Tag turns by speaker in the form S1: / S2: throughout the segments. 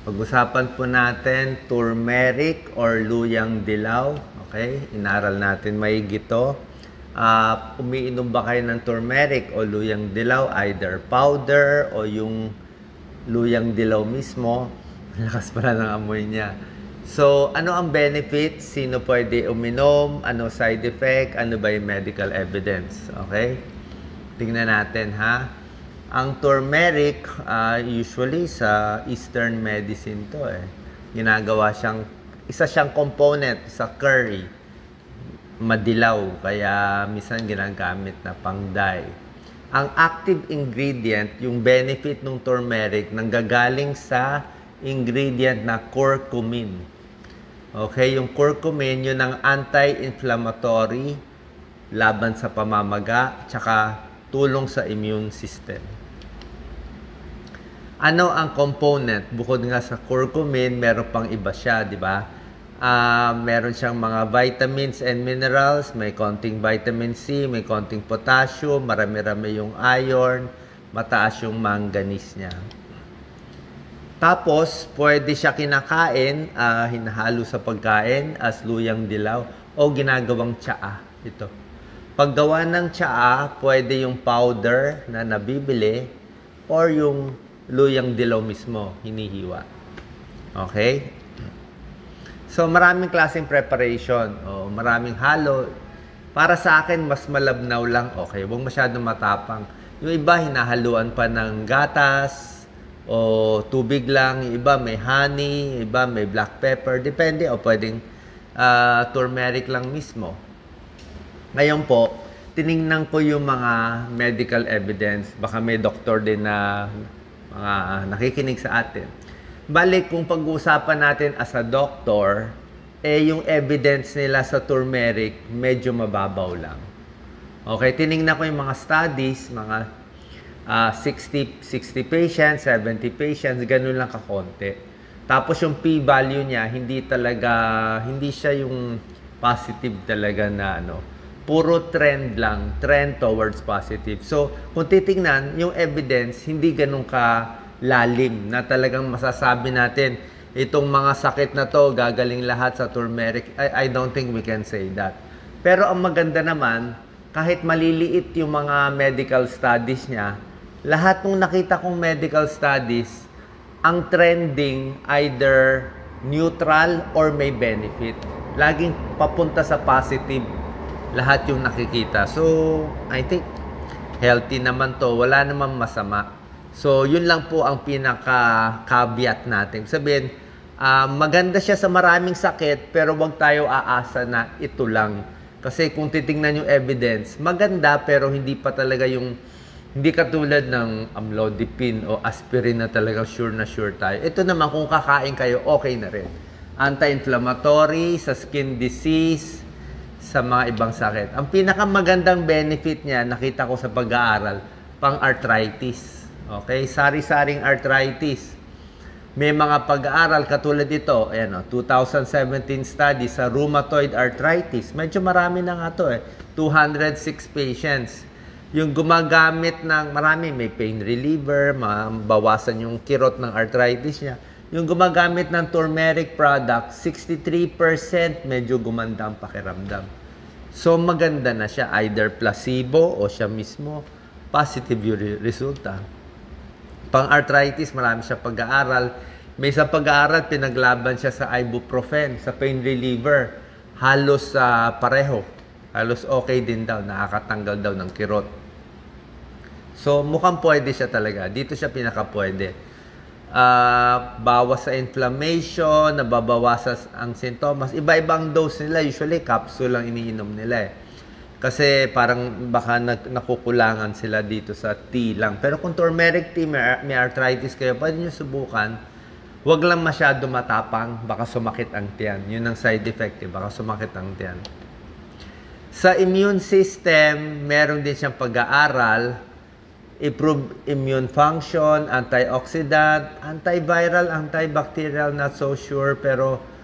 S1: Pag-usapan po natin turmeric or luyang dilaw. Okay? Inaral natin maigi ito. Umiinom ba kayo ng turmeric o luyang dilaw? Either powder o yung luyang dilaw mismo. Lakas pala ng amoy niya. So, ano ang benefits? Sino pwede uminom? Ano side effect? Ano ba yung medical evidence? Okay? Tingnan natin ha. Ang turmeric, usually sa Eastern medicine to eh. Ginagawa siyang, isa siyang component sa curry. Madilaw, kaya minsan ginagamit na pang-dye. Ang active ingredient, yung benefit ng turmeric, nanggagaling sa ingredient na curcumin. Okay, yung curcumin, yun ang anti-inflammatory, laban sa pamamaga, tsaka tulong sa immune system. Ano ang component? Bukod nga sa curcumin, meron pang iba siya, di ba? Meron siyang mga vitamins and minerals, may konting vitamin C, may konting potassium, marami-rami yung iron, mataas yung manganese niya. Tapos, pwede siya kinakain, hinahalo sa pagkain as luyang dilaw o ginagawang tsaa. Ito. Paggawa ng tsaa, pwede yung powder na nabibili or yung luyang dilaw mismo, hinihiwa. Okay? So, maraming klaseng preparation. O, maraming halo. Para sa akin, mas malabnaw lang. Okay, huwag masyadong matapang. Yung iba, hinahaluan pa ng gatas o tubig lang. Yung iba, may honey. Yung iba, may black pepper. Depende. O, pwedeng turmeric lang mismo. Ngayon po, tiningnan ko yung mga medical evidence. Baka may doktor din na mga nakikinig sa atin. Balik kung pag-uusapan natin as a doctor, yung evidence nila sa turmeric, medyo mababaw lang. Okay, tiningnan ko yung mga studies, mga 60 patients, 70 patients, ganun lang kakonti. Tapos yung p-value niya, hindi siya yung positive talaga na puro trend lang, trend towards positive. So, kung titingnan, yung evidence, hindi ganun ka-lalim na talagang masasabi natin, itong mga sakit na to, gagaling lahat sa turmeric. I don't think we can say that. Pero ang maganda naman, kahit maliliit yung mga medical studies niya, lahat ng nakita kong medical studies, ang trending either neutral or may benefit. Laging papunta sa positive lahat yung nakikita. So, I think healthy naman to. Wala naman masama. So, yun lang po ang pinaka-caveat natin. Sabihin, maganda siya sa maraming sakit, pero wag tayo aasa na ito lang. Kasi kung titingnan yung evidence, maganda pero hindi pa talaga hindi katulad ng amlodipine o aspirin na talaga sure tayo. Ito naman, kung kakain kayo, okay na rin. Anti-inflammatory, sa skin disease, sa mga ibang sakit. Ang pinakamagandang benefit niya, nakita ko sa pag-aaral, pang-arthritis. Okay? Sari-saring arthritis. May mga pag-aaral katulad ito, 2017 study sa rheumatoid arthritis. Medyo marami na nga to 206 patients. Yung gumagamit ng, marami, may pain reliever, mabawasan yung kirot ng arthritis niya. Yung gumagamit ng turmeric product, 63% medyo gumanda ang pakiramdam. So, maganda na siya. Either placebo o siya mismo, positive yung resulta. Pang-arthritis, marami siya pag-aaral. May isang pag-aaral, pinaglaban siya sa ibuprofen, sa pain reliever. Halos pareho. Halos okay din daw. Nakakatanggal daw ng kirot. So, mukhang pwede siya talaga. Dito siya pinaka-pwede. Bawas sa inflammation, nababawasan ang sintomas. Iba-ibang dose nila. Usually, capsule lang iniinom nila Kasi parang baka nakukulangan sila dito sa tea lang. Pero kung turmeric tea, may arthritis kayo, pwede nyo subukan. Huwag lang masyado matapang, baka sumakit ang tiyan. Yun ang side effect, baka sumakit ang tiyan. Sa immune system, meron din siyang pag-aaral. Improve immune function, antioxidant, antiviral, antibacterial, not so sure. Pero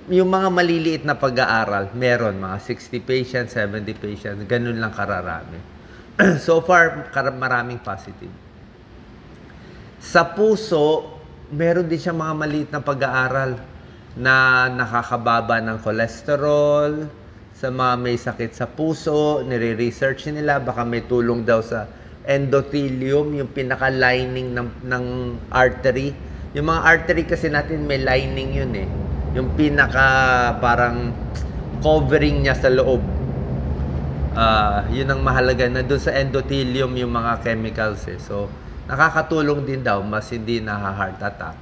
S1: yung mga maliliit na pag-aaral, meron. Mga 60 patients, 70 patients, ganun lang kararami. So far, maraming positive. Sa puso, meron din siyang mga maliit na pag-aaral na nakakababa ng cholesterol, sa mga may sakit sa puso, nire-research nila, baka may tulong daw sa endothelium, yung pinaka-lining ng artery. Yung mga artery kasi natin may lining yun eh. Yung pinaka parang covering niya sa loob. Yun ang mahalaga na doon sa endothelium yung mga chemicals eh. So, nakakatulong din daw, mas hindi na-heart attack.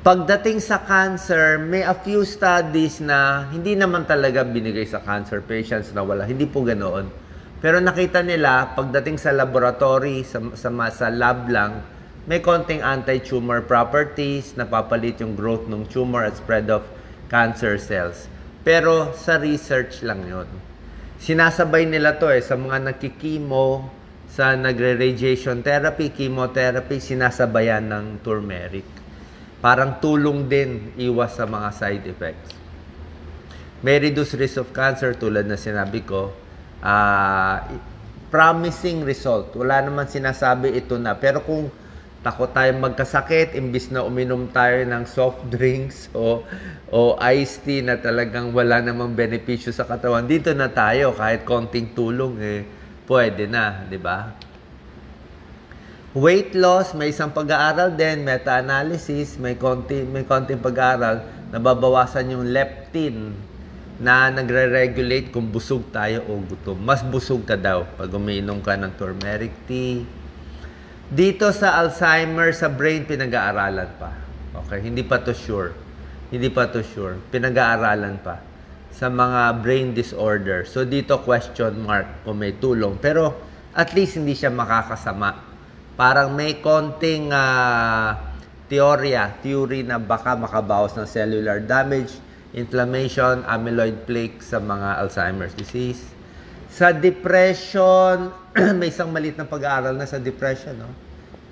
S1: Pagdating sa cancer, may a few studies na hindi naman talaga binigay sa cancer patients na wala. Hindi po ganoon. Pero nakita nila, pagdating sa laboratory, sa lab lang, may konting anti-tumor properties, napapalit yung growth ng tumor at spread of cancer cells. Pero sa research lang yun. Sinasabay nila to sa mga nagkikimo, sa nagre-radiation therapy, chemotherapy, sinasabayan ng turmeric. Parang tulong din iwas sa mga side effects. May reduced risk of cancer tulad na sinabi ko. Promising result. Wala naman sinasabi ito na. Pero kung takot tayong magkasakit, imbis na uminom tayo ng soft drinks o iced tea na talagang wala namang benepisyo sa katawan, dito na tayo. Kahit konting tulong, pwede na, di ba? Weight loss, may isang pag-aaral din, meta-analysis, may konting pag-aaral, nababawasan yung leptin na nagre-regulate kung busog tayo o gutom. Mas busog ka daw pag umiinom ka ng turmeric tea. Dito sa Alzheimer, sa brain, pinag-aaralan pa. Okay, hindi pa to sure. Pinag-aaralan pa sa mga brain disorder. So dito question mark kung may tulong. Pero at least hindi siya makakasama. Parang may konting theory na baka makabawas ng cellular damage, inflammation, amyloid plaque sa mga Alzheimer's disease. Sa depression, may isang maliit na pag-aaral na sa depression. No?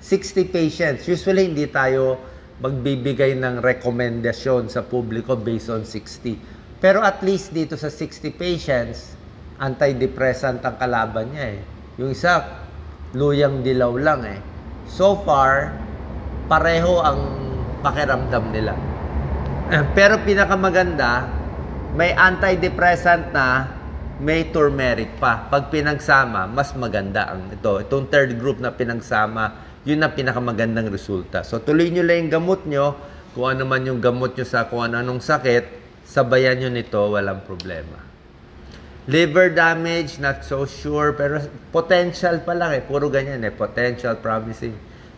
S1: 60 patients. Usually, hindi tayo magbibigay ng rekomendasyon sa publiko based on 60. Pero at least dito sa 60 patients, antidepressant ang kalaban niya eh. Yung isa, luyang dilaw lang eh. So far, pareho ang pakiramdam nila. Pero pinakamaganda, may antidepressant na, may turmeric pa. Pag pinagsama, mas maganda ang ito. Itong third group na pinagsama, yun ang pinakamagandang resulta. So tuloy nyo lang yung gamot nyo, kung ano man yung gamot nyo sa kung anong sakit, sabayan nyo nito, walang problema. Liver damage, not so sure, pero potential pa lang eh. Puro ganyan eh. Potential, promising,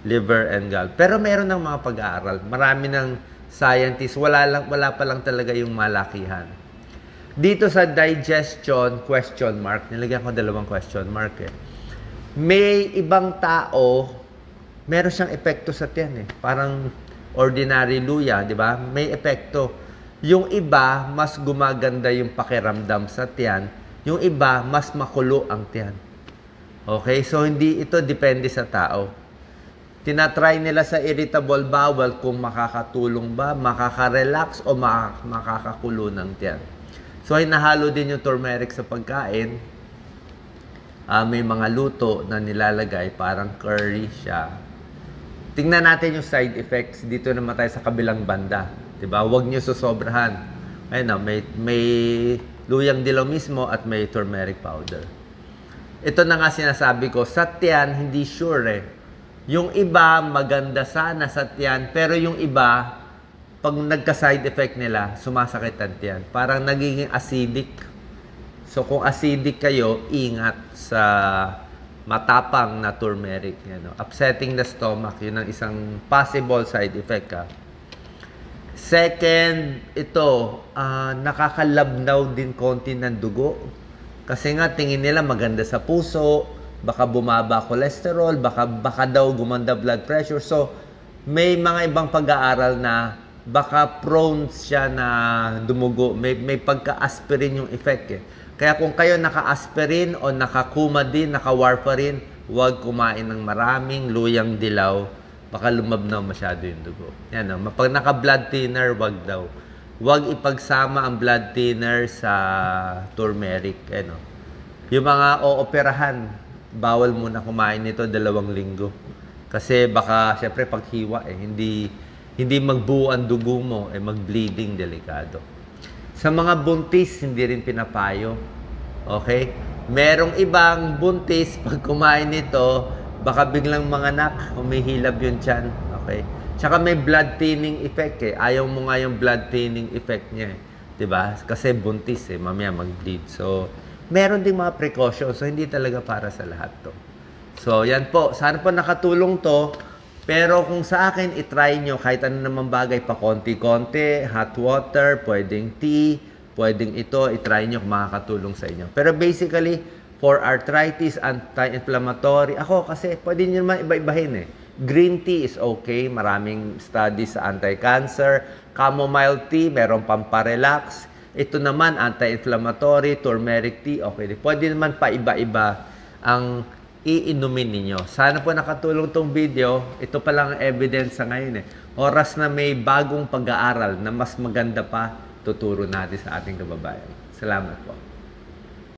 S1: liver and gall. Pero meron ng mga pag-aaral. Marami ng scientists. Wala pa lang talaga yung malakihan. Dito sa digestion, question mark. Nilagyan ko 2 question mark eh. May ibang tao, meron siyang epekto sa tiyan eh. Parang ordinary luya, di ba? May epekto. Yung iba, mas gumaganda yung pakiramdam sa tiyan. Yung iba, mas makulo ang tiyan. Okay? So, hindi ito depende sa tao. Tinatry nila sa irritable bowel kung makakatulong ba, makaka-relax o makakakulo ng tiyan. So, hinahalo din yung turmeric sa pagkain. May mga luto na nilalagay, parang curry siya. Tingnan natin yung side effects. Dito naman tayo sa kabilang banda. Diba? Huwag nyo susobrahan. Ayun na, may luyang dilaw mismo at may turmeric powder. Ito na nga sinasabi ko, sa tiyan, hindi sure eh. Yung iba, maganda sana sa tiyan, pero yung iba, pag nagka-side effect nila, sumasakit ang tiyan. Parang nagiging acidic. So, kung acidic kayo, ingat sa matapang na turmeric. Yan, no? Upsetting the stomach, yun ang isang possible side effect ka. Second, ito, nakakalabnaw din konti ng dugo. Kasi nga, tingin nila maganda sa puso, baka bumaba cholesterol, baka daw gumanda blood pressure. So, may mga ibang pag-aaral na baka prone siya na dumugo. May pagka-aspirin yung effect eh. Kaya kung kayo naka-aspirin o naka-Coumadin, naka-warfarin, huwag kumain ng maraming luyang dilaw. Baka lumabnaw masyado yung dugo. Yan o. Pag naka-blood thinner, wag daw. Huwag ipagsama ang blood thinner sa turmeric. Yan o. Yung mga ooperahan, bawal muna kumain nito 2 linggo. Kasi baka, syempre, paghiwa, hindi magbuo ang dugo mo, mag-bleeding, delikado. Sa mga buntis, hindi rin pinapayo. Okay? Merong ibang buntis, pag kumain nito, baka biglang manganak, humihilab yung tiyan. Okay? Tsaka may blood thinning effect Ayaw mo nga yung blood thinning effect niya 'Di ba? Kasi buntis mamaya mag-bleed. So, meron ding mga precautions. So, hindi talaga para sa lahat to. So, yan po. Sana po nakatulong to. Pero kung sa akin, itry nyo kahit ano naman bagay pa konti-konti, hot water, pwedeng tea, pwedeng ito, itry nyo kung makakatulong sa inyo. Pero basically, for arthritis, anti-inflammatory, ako kasi pwede nyo naman iba-ibahin Green tea is okay. Maraming studies sa anti-cancer. Chamomile tea, meron pamparelax. Ito naman, anti-inflammatory, turmeric tea, okay. Pwede naman pa iba-iba ang iinumin ninyo. Sana po nakatulong tong video. Ito pa lang ang evidence sa ngayon Oras na may bagong pag-aaral na mas maganda pa, tuturo natin sa ating kababayan. Salamat po.